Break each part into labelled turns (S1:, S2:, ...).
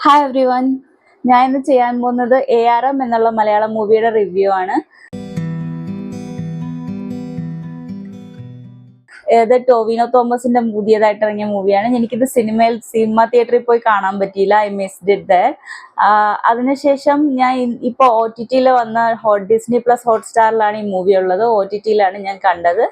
S1: Hi every one, ഞാൻ ഇന്ന് ചെയ്യാൻ പോകുന്നത് ARM എന്നുള്ള മലയാളം മൂവിയുടെ റിവ്യൂ ആണ്. ഇത് ടോവിനോ തോമസിന്റെ പുതിയതായിട്ട് ഇറങ്ങിയ മൂവിയാണ്. എനിക്കിത് സിനിമ തിയേറ്ററിൽ പോയി കാണാൻ പറ്റിയില്ല. I missed it there. അതിനുശേഷം ഞാൻ ഇപ്പോൾ OTT വന്ന ഡിസ്നി പ്ലസ് ഹോട്ട്സ്റ്റാറിലാണ് ഈ മൂവി ഉള്ളത്. OTT ഞാൻ കണ്ടത്.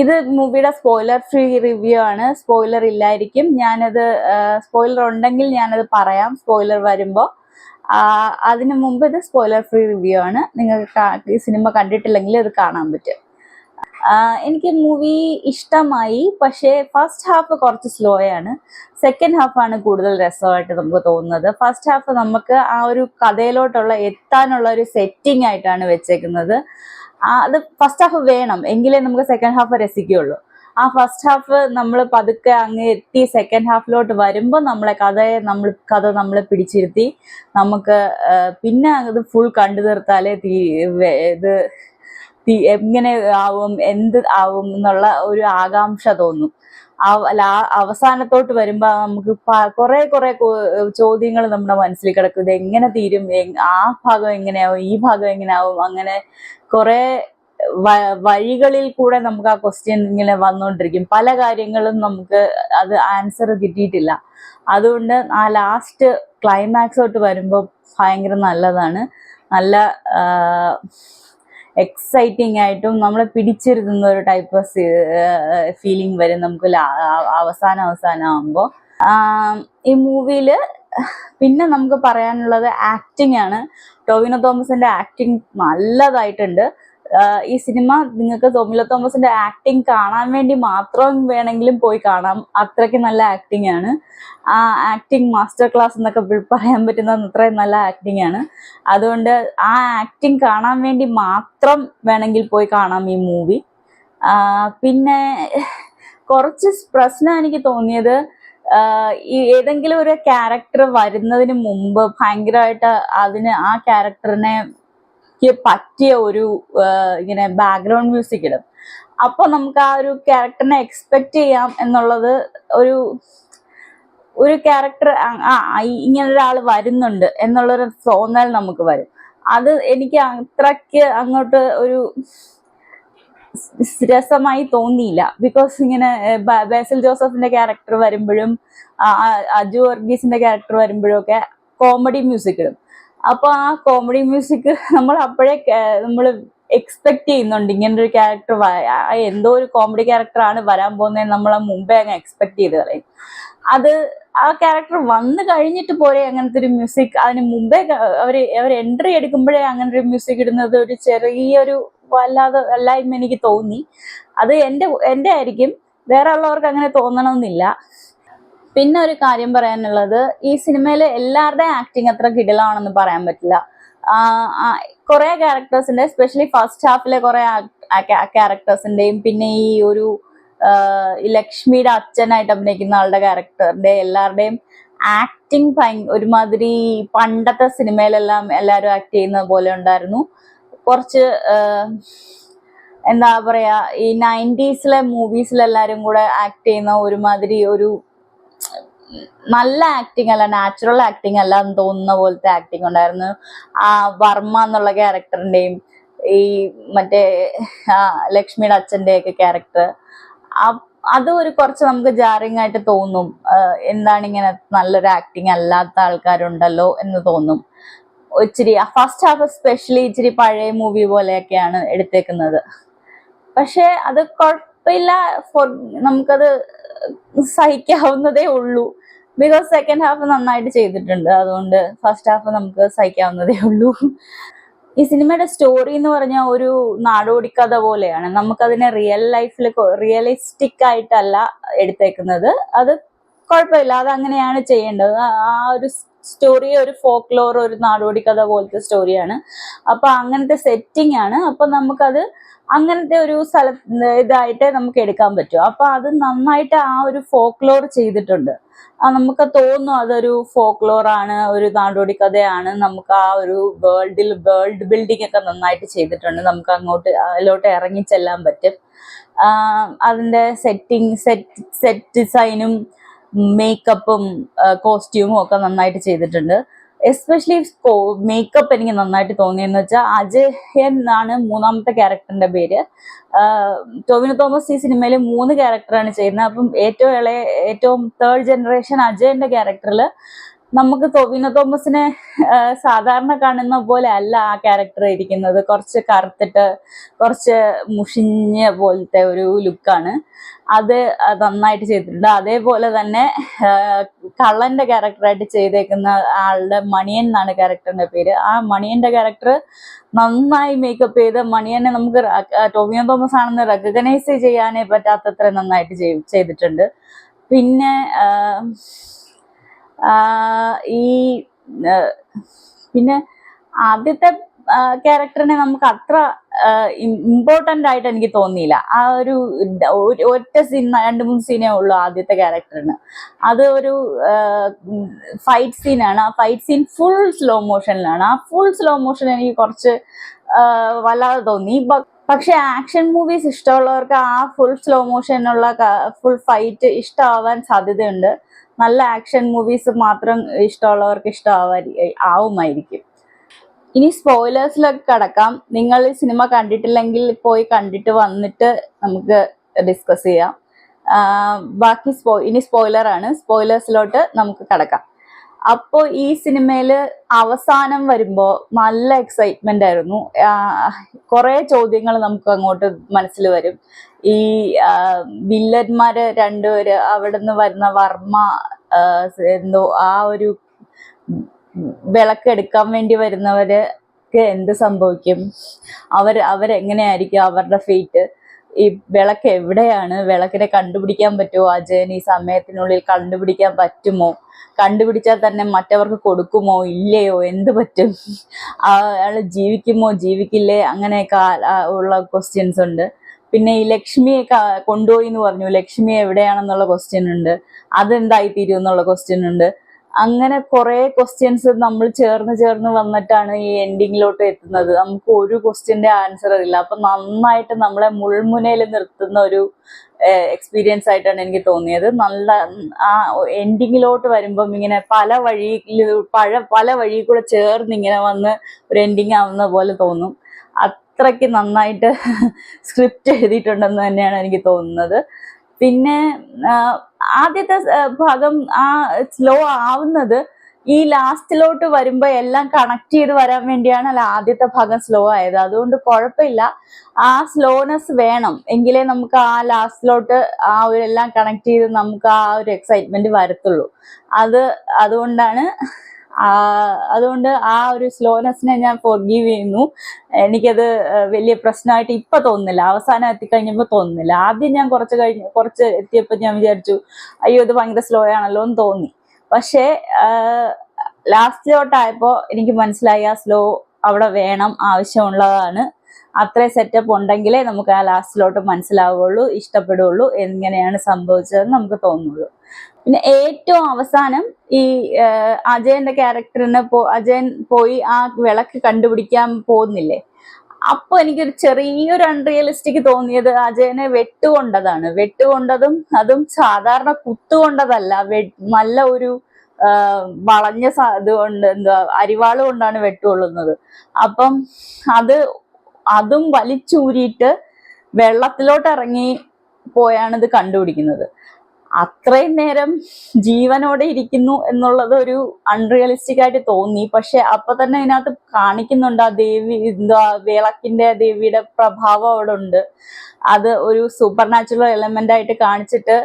S1: ഇത് മൂവിയുടെ സ്പോയിലർ ഫ്രീ റിവ്യൂ ആണ്. സ്പോയിലർ ഇല്ലായിരിക്കും. സ്പോയിലർ ഉണ്ടെങ്കിൽ ഞാനത് പറയാം സ്പോയിലർ വരുമ്പോൾ. അതിനു മുമ്പ് ഇത് സ്പോയിലർ ഫ്രീ റിവ്യൂ ആണ്. നിങ്ങൾക്ക് ഈ സിനിമ കണ്ടിട്ടില്ലെങ്കിൽ ഇത് കാണാൻ പറ്റും. എനിക്ക് മൂവി ഇഷ്ടമായി, പക്ഷേ ഫസ്റ്റ് ഹാഫ് കുറച്ച് സ്ലോ ആണ്. സെക്കൻഡ് ഹാഫാണ് കൂടുതൽ രസമായിട്ട് നമുക്ക് തോന്നുന്നത്. ഫസ്റ്റ് ഹാഫ് നമുക്ക് ആ ഒരു കഥയിലോട്ടുള്ള എത്താനുള്ള ഒരു സെറ്റിംഗ് ആയിട്ടാണ് വെച്ചേക്കുന്നത്. അത് ഫസ്റ്റ് ഹാഫ് വേണം, എങ്കിലേ നമുക്ക് സെക്കൻഡ് ഹാഫ് രസിക്കുകയുള്ളൂ. ആ ഫസ്റ്റ് ഹാഫ് നമ്മൾ പതുക്കെ അങ്ങ് എത്തി സെക്കൻഡ് ഹാഫിലോട്ട് വരുമ്പോൾ കഥ നമ്മളെ പിടിച്ചിരുത്തി നമുക്ക് പിന്നെ അത് ഫുൾ കണ്ടു തീർത്താലേ എങ്ങനെ ആവും, എന്ത് ആവും എന്നുള്ള ഒരു ആകാംക്ഷ തോന്നും. അവസാനത്തോട്ട് വരുമ്പോ നമുക്ക് കുറെ ചോദ്യങ്ങൾ നമ്മുടെ മനസ്സിൽ കിടക്കും. ഇത് എങ്ങനെ തീരും, ആ ഭാഗം എങ്ങനെയാവും, ഈ ഭാഗം എങ്ങനെയാവും, അങ്ങനെ കുറെ വഴികളിൽ കൂടെ നമുക്ക് ആ ക്വസ്റ്റ്യൻ ഇങ്ങനെ വന്നുകൊണ്ടിരിക്കും. പല കാര്യങ്ങളും നമുക്ക് അത് ആൻസർ കിട്ടിയിട്ടില്ല. അതുകൊണ്ട് ആ ലാസ്റ്റ് ക്ലൈമാക്സോട്ട് വരുമ്പോൾ ഭയങ്കര നല്ലതാണ്. നല്ല എക്സൈറ്റിംഗ് ആയിട്ടും നമ്മളെ പിടിച്ചിരുത്തുന്ന ഒരു ടൈപ്പ് ഓഫ് ഫീലിംഗ് വരും നമുക്ക് അവസാനം ആകുമ്പോൾ. ഈ മൂവിയിൽ പിന്നെ നമുക്ക് പറയാനുള്ളത് ആക്ടിങ് ആണ്. ടോവിനോ തോമസിന്റെ ആക്ടിങ് നല്ലതായിട്ടുണ്ട്. ഈ സിനിമ നിങ്ങൾക്ക് ടോവിനോ തോമസിന്റെ ആക്ടിങ് കാണാൻ വേണ്ടി മാത്രം വേണമെങ്കിലും പോയി കാണാം. അത്രയ്ക്ക് നല്ല ആക്ടിങ് ആണ്. ആ ആക്ടിങ് മാസ്റ്റർ ക്ലാസ് എന്നൊക്കെ പറയാൻ പറ്റുന്ന അത്രയും നല്ല ആക്ടിങ് ആണ്. അതുകൊണ്ട് ആ ആക്ടിങ് കാണാൻ വേണ്ടി മാത്രം വേണമെങ്കിൽ പോയി കാണാം ഈ മൂവി. പിന്നെ കുറച്ച് പ്രശ്നം എനിക്ക് തോന്നിയത്, ഈ ഏതെങ്കിലും ഒരു ക്യാരക്ടർ വരുന്നതിന് മുമ്പ് ഭയങ്കരമായിട്ട് ആ ക്യാരക്ടറിനെ പറ്റിയ ഒരു ഇങ്ങനെ ബാക്ക്ഗ്രൗണ്ട് മ്യൂസിക് ഇടും. അപ്പോൾ നമുക്ക് ആ ഒരു ക്യാരക്ടറിനെ എക്സ്പെക്ട് ചെയ്യാം എന്നുള്ളത് ഒരു ക്യാരക്ടർ ഇങ്ങനെ ഒരാൾ വരുന്നുണ്ട് എന്നുള്ളൊരു തോന്നൽ നമുക്ക് വരും. അത് എനിക്ക് അത്രയ്ക്ക് അങ്ങോട്ട് ഒരു രസമായി തോന്നിയില്ല. ബിക്കോസ് ഇങ്ങനെ ബേസിൽ ജോസഫിന്റെ ക്യാരക്ടർ വരുമ്പോഴും അജു വർഗീസിന്റെ ക്യാരക്ടർ വരുമ്പോഴും ഒക്കെ കോമഡി മ്യൂസിക് ഇടും. അപ്പൊ ആ കോമഡി മ്യൂസിക് നമ്മൾ അപ്പോഴേ നമ്മൾ എക്സ്പെക്ട് ചെയ്യുന്നുണ്ട് ഇങ്ങനൊരു ക്യാരക്ടർ, എന്തോ ഒരു കോമഡി ക്യാരക്ടർ ആണ് വരാൻ പോകുന്നത് നമ്മൾ മുമ്പേ അങ്ങ് എക്സ്പെക്ട് ചെയ്ത് കളയും. അത് ആ ക്യാരക്ടർ വന്നു കഴിഞ്ഞിട്ട് പോരെ അങ്ങനത്തെ ഒരു മ്യൂസിക്. അതിന് മുമ്പേ അവർ എൻട്രി എടുക്കുമ്പോഴേ അങ്ങനെ ഒരു മ്യൂസിക് ഇടുന്നത് ഒരു ചെറിയൊരു വല്ലായ്മ എനിക്ക് തോന്നി. അത് എൻ്റെ ആയിരിക്കും, വേറെ ഉള്ളവർക്ക് അങ്ങനെ തോന്നണമെന്നില്ല. പിന്നെ ഒരു കാര്യം പറയാനുള്ളത്, ഈ സിനിമയിലെ എല്ലാവരുടെയും ആക്ടിങ് അത്ര കിടിലാണെന്ന് പറയാൻ പറ്റില്ല. കുറെ ക്യാരക്ടേഴ്സിന്റെ, എസ്പെഷ്യലി ഫസ്റ്റ് ഹാഫിലെ കുറെ ക്യാരക്ടേഴ്സിന്റെയും പിന്നെ ഈ ഒരു ലക്ഷ്മിയുടെ അച്ഛനായിട്ട് അഭിനയിക്കുന്ന ആളുടെ ക്യാരക്ടറിന്റെ എല്ലാവരുടെയും ആക്ടിങ് ഒരുമാതിരി പണ്ടത്തെ സിനിമയിലെല്ലാം എല്ലാവരും ആക്ട് ചെയ്യുന്ന പോലെ ഉണ്ടായിരുന്നു. കുറച്ച് എന്താ പറയാ, ഈ 90s മൂവീസിലെല്ലാരും കൂടെ ആക്ട് ചെയ്യുന്ന ഒരുമാതിരി ഒരു നല്ല ആക്ടിങ് അല്ല, നാച്ചുറൽ ആക്ടിങ് അല്ല എന്ന് തോന്നുന്ന പോലത്തെ ആക്ടിങ് ഉണ്ടായിരുന്നു. ആ വർമ്മ എന്നുള്ള ക്യാരക്ടറിന്റെയും ഈ മറ്റേ ലക്ഷ്മിയുടെ അച്ഛൻ്റെ ഒക്കെ ക്യാരക്ടർ, അത് കുറച്ച് നമുക്ക് ജാറിങ് ആയിട്ട് തോന്നും. എന്താണ് ഇങ്ങനെ നല്ലൊരു ആക്ടിങ് അല്ലാത്ത ആൾക്കാരുണ്ടല്ലോ എന്ന് തോന്നും. ഇച്ചിരി ഫസ്റ്റ് ഹാഫ് എസ്പെഷ്യലി ഇച്ചിരി പഴയ മൂവി പോലെയൊക്കെയാണ് എടുത്തേക്കുന്നത്. പക്ഷെ അത് കുഴപ്പമില്ല, നമുക്കത് സഹിക്കാവുന്നതേ ഉള്ളൂ. ബിക്കോസ് സെക്കൻഡ് ഹാഫ് നന്നായിട്ട് ചെയ്തിട്ടുണ്ട്. അതുകൊണ്ട് ഫസ്റ്റ് ഹാഫ് നമുക്ക് സഹിക്കാവുന്നതേ ഉള്ളൂ. ഈ സിനിമയുടെ സ്റ്റോറി എന്ന് പറഞ്ഞാൽ ഒരു നാടോടിക്കഥ പോലെയാണ്. നമുക്കതിനെ റിയലിസ്റ്റിക് ആയിട്ടല്ല എടുത്തേക്കുന്നത്. അത് കുഴപ്പമില്ല, അത് അങ്ങനെയാണ് ചെയ്യേണ്ടത്. ആ ഒരു സ്റ്റോറി ഒരു ഫോക്ലോർ, ഒരു നാടോടിക്കഥ പോലത്തെ സ്റ്റോറിയാണ്. അപ്പൊ അങ്ങനത്തെ സെറ്റിംഗ് ആണ്. അപ്പൊ നമുക്കത് അങ്ങനത്തെ ഒരു ഇതായിട്ട് നമുക്ക് എടുക്കാൻ പറ്റും. അപ്പൊ അത് നന്നായിട്ട് ആ ഒരു ഫോക്ലോർ ചെയ്തിട്ടുണ്ട്. നമുക്ക് തോന്നും അതൊരു ഫോക്ലോർ ആണ്, ഒരു നാടോടി കഥയാണ്. നമുക്ക് ആ ഒരു വേൾഡ് ബിൽഡിംഗ് ഒക്കെ നന്നായിട്ട് ചെയ്തിട്ടുണ്ട്. നമുക്ക് അതിലോട്ട് ഇറങ്ങി ചെല്ലാൻ പറ്റും. അതിന്റെ സെറ്റ് ഡിസൈനും മേക്കപ്പും കോസ്റ്റ്യൂമും ഒക്കെ നന്നായിട്ട് ചെയ്തിട്ടുണ്ട്. എസ്പെഷ്യലി മേക്കപ്പ് എനിക്ക് നന്നായിട്ട് തോന്നിയെന്ന് വെച്ചാൽ അജയൻ എന്നാണ് മൂന്നാമത്തെ ക്യാരക്ടറിന്റെ പേര്. ടോവിനോ തോമസ് ഈ സിനിമയിൽ 3 ക്യാരക്ടറാണ് ചെയ്യുന്നത്. അപ്പം ഏറ്റവും തേർഡ് ജനറേഷൻ അജയന്റെ ക്യാരക്ടറിൽ നമുക്ക് ടോവിനോ തോമസിനെ സാധാരണ കാണുന്ന പോലെ അല്ല ആ ക്യാരക്ടർ ഇരിക്കുന്നത്. കുറച്ച് കറുത്തിട്ട് കുറച്ച് മുഷിഞ്ഞ പോലത്തെ ഒരു ലുക്കാണ്. അത് നന്നായിട്ട് ചെയ്തിട്ടുണ്ട്. അതേപോലെ തന്നെ കള്ളന്റെ ക്യാരക്ടറായിട്ട് ചെയ്തേക്കുന്ന ആളുടെ മണിയൻ എന്നാണ് ക്യാരക്ടറിന്റെ പേര്. ആ മണിയന്റെ ക്യാരക്ടർ നന്നായി മേക്കപ്പ് ചെയ്ത് മണിയനെ നമുക്ക് ടോവിനോ തോമസ് ആണെന്ന് റെക്കഗ്നൈസ് ചെയ്യാനേ പറ്റാത്തത്ര നന്നായിട്ട് ചെയ്തിട്ടുണ്ട്. പിന്നെ ഈ പിന്നെ ആദ്യത്തെ ക്യാരക്ടറിനെ നമുക്ക് അത്ര ഇമ്പോർട്ടന്റ് ആയിട്ട് എനിക്ക് തോന്നിയില്ല. ആ ഒരു ഒറ്റ സീൻ 2-3 സീനേ ഉള്ളൂ ആദ്യത്തെ ക്യാരക്ടറിന്. അത് ഒരു ഫൈറ്റ് സീനാണ്. ആ ഫൈറ്റ് സീൻ ഫുൾ സ്ലോ മോഷനിലാണ്. ആ ഫുൾ സ്ലോ മോഷൻ എനിക്ക് കുറച്ച് വല്ലാതെ തോന്നി. പക്ഷെ ആക്ഷൻ മൂവീസ് ഇഷ്ടമുള്ളവർക്ക് ആ ഫുൾ സ്ലോ മോഷനുള്ള ഫുൾ ഫൈറ്റ് ഇഷ്ടമാവാൻ സാധ്യതയുണ്ട്. നല്ല ആക്ഷൻ മൂവീസ് മാത്രം ഇഷ്ടമുള്ളവർക്ക് ആവുമായിരിക്കും. ഇനി സ്പോയിലേഴ്സിലൊക്കെ കടക്കാം. നിങ്ങൾ ഈ സിനിമ കണ്ടിട്ടില്ലെങ്കിൽ പോയി കണ്ടിട്ട് വന്നിട്ട് നമുക്ക് ഡിസ്കസ് ചെയ്യാം. ബാക്കി ഇനി സ്പോയിലറാണ്. സ്പോയിലേഴ്സിലോട്ട് നമുക്ക് കടക്കാം. അപ്പോൾ ഈ സിനിമയിൽ അവസാനം വരുമ്പോൾ നല്ല എക്സൈറ്റ്മെന്റ് ആയിരുന്നു. കുറെ ചോദ്യങ്ങൾ നമുക്ക് അങ്ങോട്ട് മനസ്സിൽ വരും. ഈ വില്ലന്മാര് 2 പേര് അവിടെ നിന്ന് വരുന്ന വർമ്മ എന്തോ ആ ഒരു വിളക്കെടുക്കാൻ വേണ്ടി വരുന്നവർക്ക് എന്ത് സംഭവിക്കും, അവരെങ്ങനെയായിരിക്കും അവരുടെ ഫേറ്റ്, ഈ വിളക്ക് എവിടെയാണ്, വിളക്കിനെ കണ്ടുപിടിക്കാൻ പറ്റുമോ, അജയൻ ഈ സമയത്തിനുള്ളിൽ കണ്ടുപിടിക്കാൻ പറ്റുമോ, കണ്ടുപിടിച്ചാൽ തന്നെ മറ്റവർക്ക് കൊടുക്കുമോ ഇല്ലയോ, എന്ത് പറ്റും, അയാൾ ജീവിക്കുമോ ജീവിക്കില്ലേ, അങ്ങനെയൊക്കെ ഉള്ള ക്വസ്റ്റ്യൻസ് ഉണ്ട്. പിന്നെ ഈ ലക്ഷ്മിയെ കൊണ്ടുപോയി എന്ന് പറഞ്ഞു, ലക്ഷ്മി എവിടെയാണെന്നുള്ള ക്വസ്റ്റ്യൻ ഉണ്ട്. അതെന്തായിത്തീരും എന്നുള്ള ക്വസ്റ്റ്യൻ ഉണ്ട്. അങ്ങനെ കുറെ ക്വസ്റ്റ്യൻസ് നമ്മൾ ചേർന്ന് വന്നിട്ടാണ് ഈ എൻഡിങ്ങിലോട്ട് എത്തുന്നത്. നമുക്ക് ഒരു ക്വസ്റ്റ്യന്റെ ആൻസർ ഇല്ല. അപ്പൊ നന്നായിട്ട് നമ്മളെ മുൾമുനയിൽ നിർത്തുന്ന ഒരു എക്സ്പീരിയൻസ് ആയിട്ടാണ് എനിക്ക് തോന്നിയത്. നല്ല ആ എൻഡിങ്ങിലോട്ട് വരുമ്പം ഇങ്ങനെ പല വഴി കൂടെ ചേർന്ന് ഇങ്ങനെ വന്ന് ഒരു എൻഡിങ് ആവുന്ന പോലെ തോന്നും. അത്രയ്ക്ക് നന്നായിട്ട് സ്ക്രിപ്റ്റ് എഴുതിയിട്ടുണ്ടെന്ന് തന്നെയാണ് എനിക്ക് തോന്നുന്നത്. പിന്നെ ആദ്യത്തെ ഭാഗം ആ സ്ലോ ആവുന്നത് ഈ ലാസ്റ്റിലോട്ട് വരുമ്പോ എല്ലാം കണക്ട് ചെയ്ത് വരാൻ വേണ്ടിയാണ് ആദ്യത്തെ ഭാഗം സ്ലോ ആയത്. അതുകൊണ്ട് കുഴപ്പമില്ല. ആ സ്ലോനെസ് വേണം, എങ്കിലേ നമുക്ക് ആ ലാസ്റ്റിലോട്ട് ആ ഒരു എല്ലാം കണക്ട് ചെയ്ത് നമുക്ക് ആ ഒരു എക്സൈറ്റ്മെന്റ് വരത്തുള്ളൂ. അതുകൊണ്ട് ആ ഒരു സ്ലോനെസ്സിനെ ഞാൻ ഫോർഗീവ് ചെയ്യുന്നു. എനിക്കത് വലിയ പ്രശ്നമായിട്ട് ഇപ്പൊ തോന്നുന്നില്ല. അവസാനം എത്തിക്കഴിഞ്ഞപ്പോ തോന്നുന്നില്ല. ആദ്യം ഞാൻ കുറച്ച് എത്തിയപ്പോ ഞാൻ വിചാരിച്ചു അയ്യോ ഇത് ഭയങ്കര സ്ലോ ആണല്ലോ എന്ന് തോന്നി. പക്ഷേ ലാസ്റ്റിലോട്ടായപ്പോ എനിക്ക് മനസ്സിലായി ആ സ്ലോ അവിടെ വേണം, ആവശ്യമുള്ളതാണ്. അത്രയും സെറ്റപ്പ് ഉണ്ടെങ്കിലേ നമുക്ക് ആ ലാസ്റ്റിലോട്ട് മനസ്സിലാവുകയുള്ളൂ, ഇഷ്ടപ്പെടുകയുള്ളൂ, എങ്ങനെയാണ് സംഭവിച്ചതെന്ന് നമുക്ക് തോന്നുള്ളൂ. പിന്നെ ഏറ്റവും അവസാനം ഈ അജയന്റെ ക്യാരക്ടറിന് അജയൻ പോയി ആ വിളക്ക് കണ്ടുപിടിക്കാൻ പോകുന്നില്ലേ, അപ്പൊ എനിക്കൊരു ചെറിയൊരു അൺറിയലിസ്റ്റിക് തോന്നിയത് അജയനെ വെട്ടുകൊണ്ടതും അതും സാധാരണ കുത്തുകൊണ്ടതല്ല, നല്ല ഒരു വളഞ്ഞ ഇതുകൊണ്ട് അരിവാള് കൊണ്ടാണ് വെട്ടുകൊള്ളുന്നത്. അപ്പം അതും വലിച്ചൂരിയിട്ട് വെള്ളത്തിലോട്ട് ഇറങ്ങി പോയാണ് ഇത് കണ്ടുപിടിക്കുന്നത്. അത്രയും നേരം ജീവനോടെ ഇരിക്കുന്നു എന്നുള്ളത് ഒരു അൺറിയലിസ്റ്റിക് ആയിട്ട് തോന്നി. പക്ഷെ അപ്പൊ തന്നെ ഇതിനകത്ത് കാണിക്കുന്നുണ്ട് ആ ദേവിയുടെ പ്രഭാവം അവിടെ ഉണ്ട്. അത് ഒരു സൂപ്പർ നാച്ചുറൽ എലമെന്റ് ആയിട്ട് കാണിച്ചിട്ട്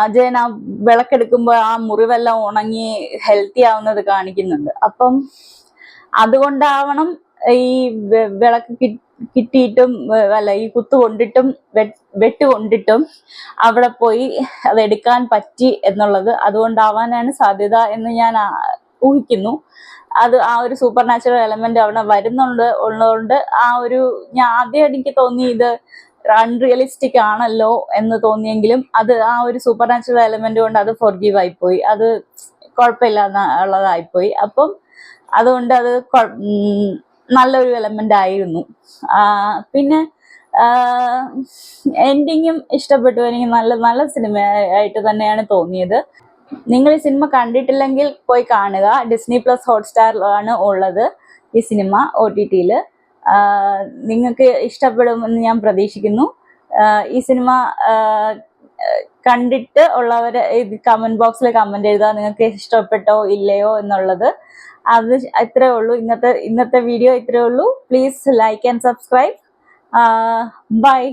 S1: അജയൻ ആ വിളക്കെടുക്കുമ്പോ ആ മുറിവെല്ലാം ഉണങ്ങി ഹെൽത്തി ആവുന്നത് കാണിക്കുന്നുണ്ട്. അപ്പം അതുകൊണ്ടാവണം ഈ വിളക്ക് കിട്ടിയിട്ടും ഈ കുത്തു കൊണ്ടിട്ടും വെട്ടുകൊണ്ടിട്ടും അവിടെ പോയി അതെടുക്കാൻ പറ്റി എന്നുള്ളത്. അതുകൊണ്ടാവാനാണ് സാധ്യത എന്ന് ഞാൻ ഊഹിക്കുന്നു. ആ ഒരു സൂപ്പർ നാച്ചുറൽ എലമെന്റ് അവിടെ ഉള്ളതുകൊണ്ട് ഞാൻ ആദ്യം എനിക്ക് തോന്നി ഇത് അൺറിയലിസ്റ്റിക് ആണല്ലോ എന്ന് തോന്നിയെങ്കിലും ആ ഒരു സൂപ്പർ നാച്ചുറൽ എലമെന്റ് കൊണ്ട് അത് ഫോർഗീവ് ആയിപ്പോയി, അത് കുഴപ്പമില്ല ഉള്ളതായിപ്പോയി. അപ്പം അതുകൊണ്ട് അത് നല്ലൊരു എലമെന്റ് ആയിരുന്നു. പിന്നെ എൻഡിങ്ങും ഇഷ്ടപ്പെട്ടു. എനിക്ക് നല്ല നല്ല സിനിമ ആയിട്ട് തന്നെയാണ് തോന്നിയത്. നിങ്ങൾ ഈ സിനിമ കണ്ടിട്ടില്ലെങ്കിൽ പോയി കാണുക. ഡിസ്നി പ്ലസ് ഹോട്ട്സ്റ്റാറിലാണ് ഉള്ളത് ഈ സിനിമ OTT-യിൽ. നിങ്ങൾക്ക് ഇഷ്ടപ്പെടുമെന്ന് ഞാൻ പ്രതീക്ഷിക്കുന്നു. ഈ സിനിമ കണ്ടിട്ട് ഉള്ളവർ കമന്റ് ബോക്സിൽ കമന്റ് എഴുതുക, നിങ്ങൾക്ക് ഇഷ്ടപ്പെട്ടോ ഇല്ലയോ എന്നുള്ളത്. അത് ഇത്രേ ഉള്ളൂ. ഇന്നത്തെ വീഡിയോ ഇത്രേ ഉള്ളൂ. Please like and subscribe. By.